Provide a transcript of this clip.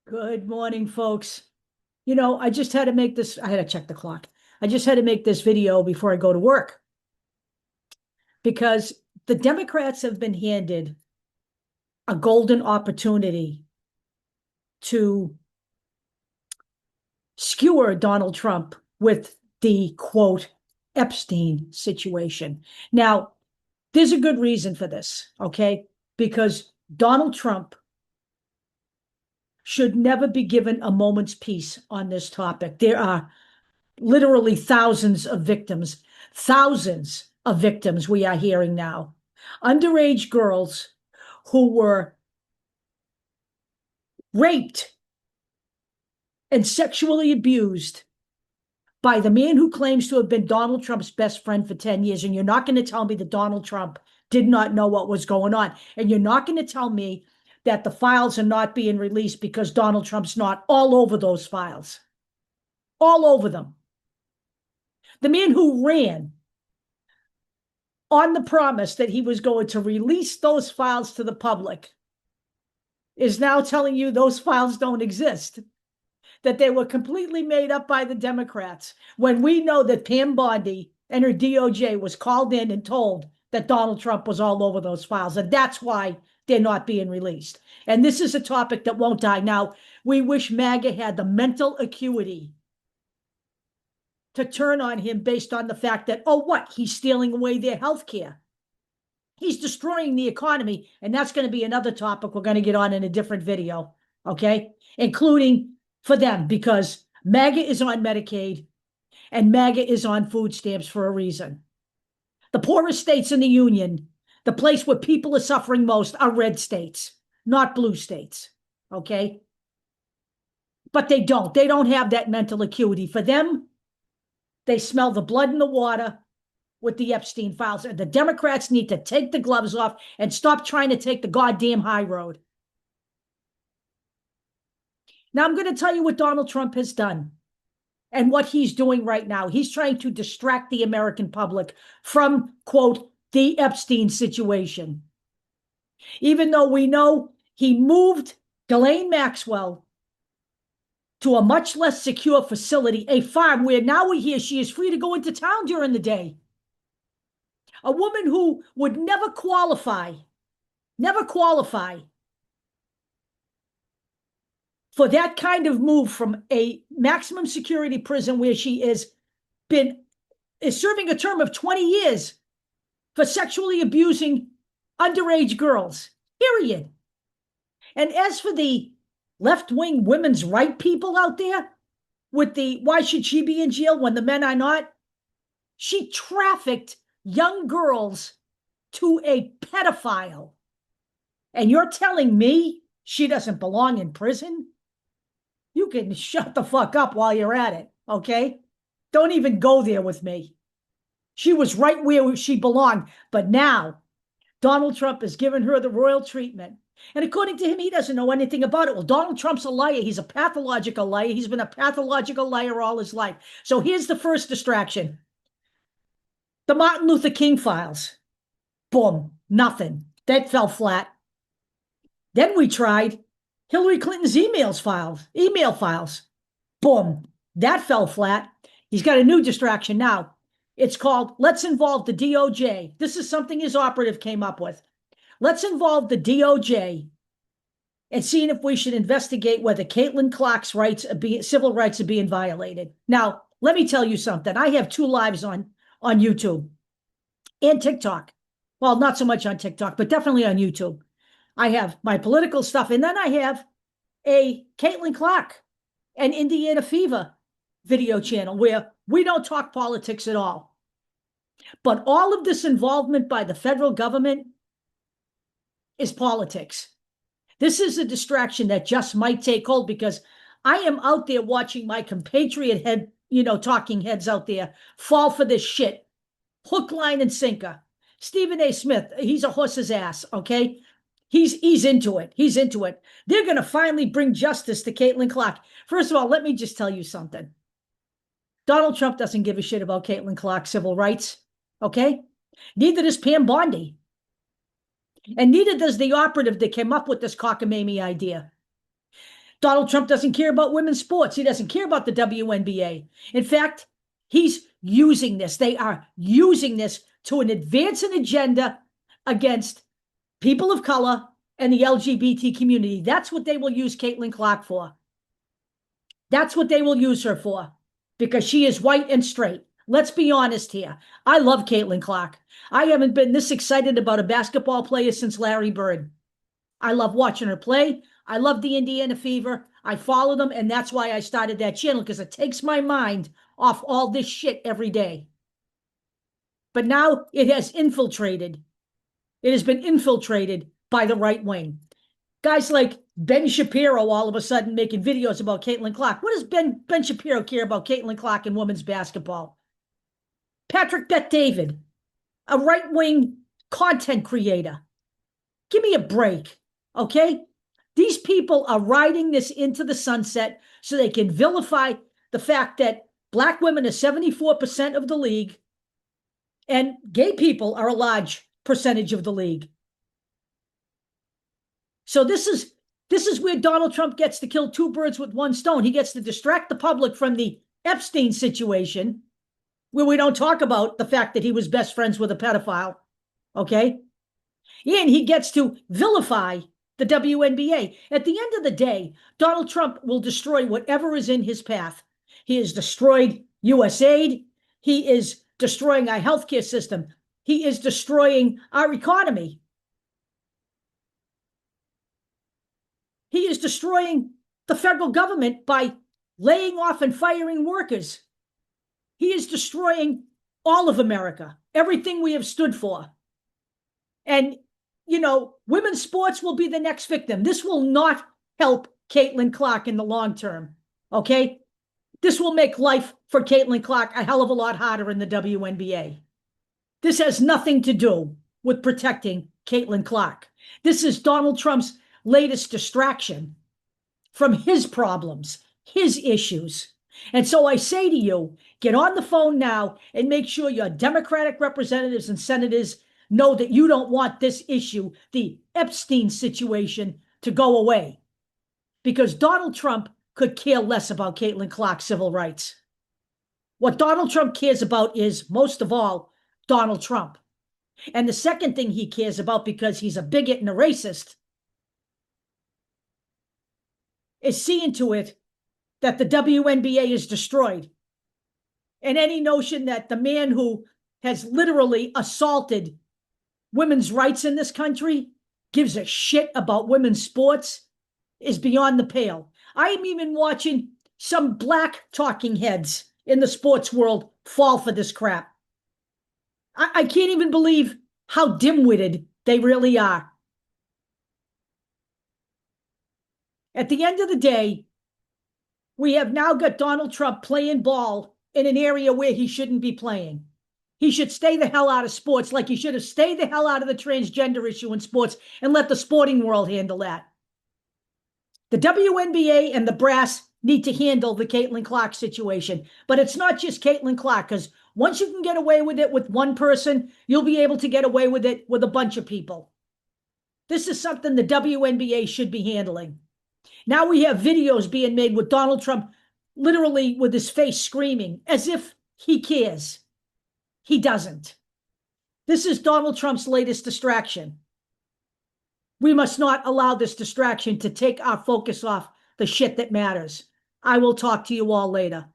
Good morning, folks. I just had to make this, I had to check the clock. I just had to make this video before I go to work because the Democrats have been handed a golden opportunity to skewer Donald Trump with the quote Epstein situation. Now, there's a good reason for this, okay? Because Donald Trump should never be given a moment's peace on this topic. There are literally thousands of victims we are hearing now. Underage girls who were raped and sexually abused by the man who claims to have been Donald Trump's best friend for 10 years. And you're not going to tell me that Donald Trump did not know what was going on. And you're not going to tell me that the files are not being released because Donald Trump's not all over those files. All over them. The man who ran on the promise that he was going to release those files to the public is now telling you those files don't exist, that they were completely made up by the Democrats, when we know that Pam Bondi and her DOJ was called in and told that Donald Trump was all over those files, and that's why they're not being released. And this is a topic that won't die. Now, we wish MAGA had the mental acuity to turn on him based on the fact that, oh, what? He's stealing away their health care. He's destroying the economy. And that's going to be another topic we're going to get on in a different video, okay? Including for them, because MAGA is on Medicaid and MAGA is on food stamps for a reason. The poorest states in the union, the place where people are suffering most, are red states, not blue states, okay? But they don't have that mental acuity. For them, they smell the blood in the water with the Epstein files. And the Democrats need to take the gloves off and stop trying to take the goddamn high road. Now, I'm going to tell you what Donald Trump has done and what he's doing right now. He's trying to distract the American public from, quote, the Epstein situation. Even though we know he moved Ghislaine Maxwell to a much less secure facility, a farm where now we hear she is free to go into town during the day. A woman who would never qualify for that kind of move from a maximum security prison where she is serving a term of 20 years for sexually abusing underage girls, period. And as for the left-wing women's right people out there with the why should she be in jail when the men are not? She trafficked young girls to a pedophile. And you're telling me she doesn't belong in prison? You can shut the fuck up while you're at it, okay? Don't even go there with me. She was right where she belonged. But now, Donald Trump has given her the royal treatment. And according to him, he doesn't know anything about it. Well, Donald Trump's a liar. He's a pathological liar. He's been a pathological liar all his life. So here's the first distraction. The Martin Luther King files. Boom, nothing. That fell flat. Then we tried Hillary Clinton's email files. Boom, that fell flat. He's got a new distraction now. It's called, let's involve the DOJ. This is something his operative came up with. Let's involve the DOJ and seeing if we should investigate whether Caitlin Clark's civil rights are being violated. Now, let me tell you something. I have 2 lives on YouTube and TikTok. Well, not so much on TikTok, but definitely on YouTube. I have my political stuff, and then I have a Caitlin Clark and Indiana Fever video channel where we don't talk politics at all. But all of this involvement by the federal government is politics. This is a distraction that just might take hold because I am out there watching my compatriot talking heads out there fall for this shit. Hook, line, and sinker. Stephen A. Smith, he's a horse's ass, okay? He's into it. He's into it. They're going to finally bring justice to Caitlin Clark. First of all, let me just tell you something. Donald Trump doesn't give a shit about Caitlin Clark's civil rights, okay? Neither does Pam Bondi. And neither does the operative that came up with this cockamamie idea. Donald Trump doesn't care about women's sports. He doesn't care about the WNBA. In fact, he's using this. They are using this to advance an agenda against people of color and the LGBT community. That's what they will use Caitlin Clark for. That's what they will use her for, because she is white and straight. Let's be honest here. I love Caitlin Clark. I haven't been this excited about a basketball player since Larry Bird. I love watching her play. I love the Indiana Fever. I follow them, and that's why I started that channel, because it takes my mind off all this shit every day. But now it has infiltrated. It has been infiltrated by the right wing. Guys like Ben Shapiro all of a sudden making videos about Caitlin Clark. What does Ben Shapiro care about Caitlin Clark and women's basketball? Patrick Bet-David, a right-wing content creator. Give me a break, okay? These people are riding this into the sunset so they can vilify the fact that black women are 74% of the league and gay people are a large percentage of the league. So this is where Donald Trump gets to kill two birds with one stone. He gets to distract the public from the Epstein situation, where we don't talk about the fact that he was best friends with a pedophile, okay? And he gets to vilify the WNBA. At the end of the day, Donald Trump will destroy whatever is in his path. He has destroyed USAID. He is destroying our healthcare system. He is destroying our economy. He is destroying the federal government by laying off and firing workers. He is destroying all of America, everything we have stood for. And, you know, women's sports will be the next victim. This will not help Caitlin Clark in the long term, okay? This will make life for Caitlin Clark a hell of a lot harder in the WNBA. This has nothing to do with protecting Caitlin Clark. This is Donald Trump's latest distraction from his problems, his issues. And so I say to you, get on the phone now and make sure your Democratic representatives and senators know that you don't want this issue, the Epstein situation, to go away. Because Donald Trump could care less about Caitlin Clark's civil rights. What Donald Trump cares about is, most of all, Donald Trump. And the second thing he cares about, because he's a bigot and a racist, is seeing to it that the WNBA is destroyed. And any notion that the man who has literally assaulted women's rights in this country gives a shit about women's sports is beyond the pale. I am even watching some black talking heads in the sports world fall for this crap. I can't even believe how dim-witted they really are. At the end of the day, we have now got Donald Trump playing ball in an area where he shouldn't be playing. He should stay the hell out of sports, like he should have stayed the hell out of the transgender issue in sports and let the sporting world handle that. The WNBA and the brass need to handle the Caitlin Clark situation. But it's not just Caitlin Clark, because once you can get away with it with one person, you'll be able to get away with it with a bunch of people. This is something the WNBA should be handling. Now we have videos being made with Donald Trump literally with his face screaming, as if he cares. He doesn't. This is Donald Trump's latest distraction. We must not allow this distraction to take our focus off the shit that matters. I will talk to you all later.